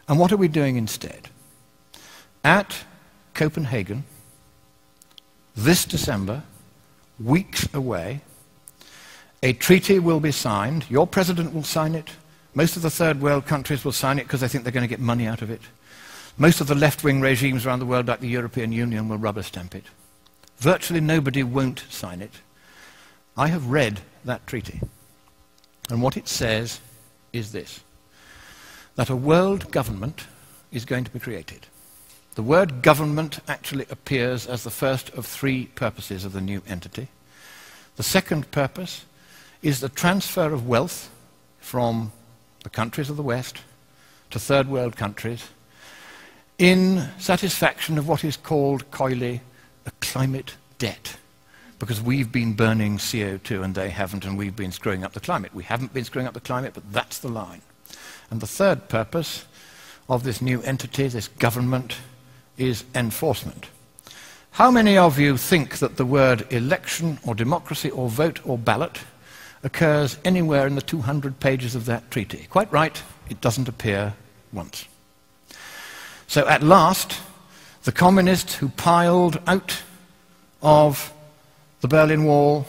And what are we doing instead? At Copenhagen, this December, weeks away, a treaty will be signed. Your president will sign it. Most of the third world countries will sign it because they think they're going to get money out of it. Most of the left-wing regimes around the world, like the European Union, will rubber stamp it. Virtually nobody won't sign it. I have read that treaty. And what it says is this, that a world government is going to be created. The word government actually appears as the first of three purposes of the new entity. The second purpose is the transfer of wealth from the countries of the West to third world countries in satisfaction of what is called coyly a climate debt, because we've been burning CO2 and they haven't, and we've been screwing up the climate. We haven't been screwing up the climate, but that's the line. And the third purpose of this new entity, this government, is enforcement. How many of you think that the word election or democracy or vote or ballot occurs anywhere in the 200 pages of that treaty? Quite right, it doesn't appear once. So at last, the communists who piled out of the Berlin Wall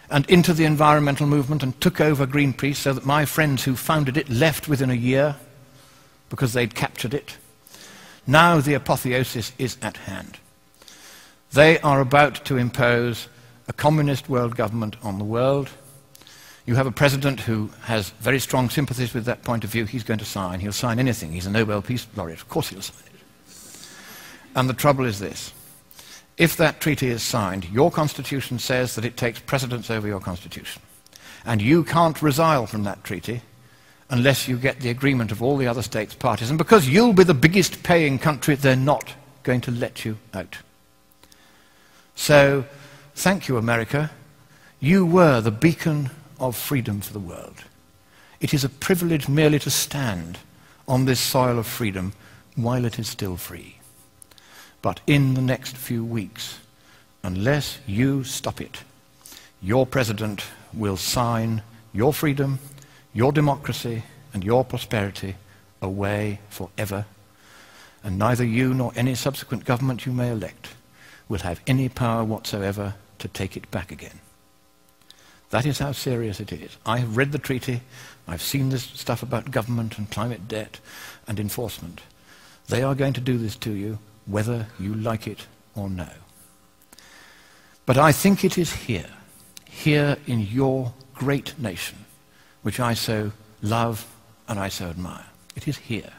and into the environmental movement and took over Greenpeace, so that my friends who founded it left within a year because they'd captured it. Now the apotheosis is at hand. They are about to impose a communist world government on the world. You have a president who has very strong sympathies with that point of view. He's going to sign. He'll sign anything. He's a Nobel Peace Laureate. Of course he'll sign it. And the trouble is this. If that treaty is signed, your constitution says that it takes precedence over your constitution. And you can't resile from that treaty unless you get the agreement of all the other states parties. And because you'll be the biggest paying country, they're not going to let you out. So, thank you, America. You were the beacon of freedom for the world. It is a privilege merely to stand on this soil of freedom while it is still free. But in the next few weeks, unless you stop it, your president will sign your freedom, your democracy, and your prosperity away forever, and neither you nor any subsequent government you may elect will have any power whatsoever to take it back again. That is how serious it is. I have read the treaty. I've seen this stuff about government and climate debt and enforcement. They are going to do this to you, whether you like it or no. But I think it is here in your great nation, which I so love and I so admire. It is here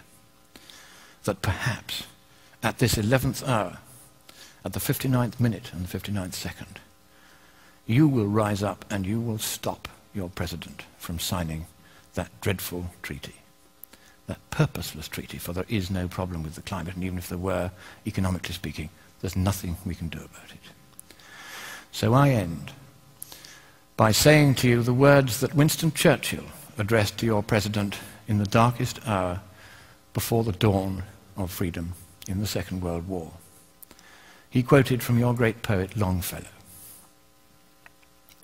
that perhaps at this 11th hour, at the 59th minute and the 59th second, you will rise up and you will stop your president from signing that dreadful treaty, that purposeless treaty, for there is no problem with the climate, and even if there were, economically speaking, there's nothing we can do about it. So I end by saying to you the words that Winston Churchill addressed to your president in the darkest hour before the dawn of freedom in the Second World War. He quoted from your great poet Longfellow.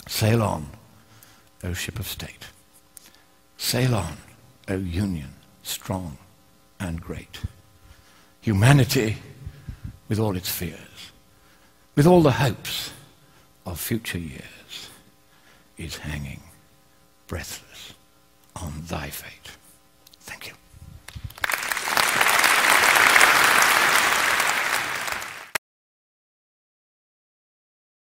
Sail on, O ship of state. Sail on, O Union, strong and great. Humanity, with all its fears, with all the hopes of future years, is hanging breathless on thy fate.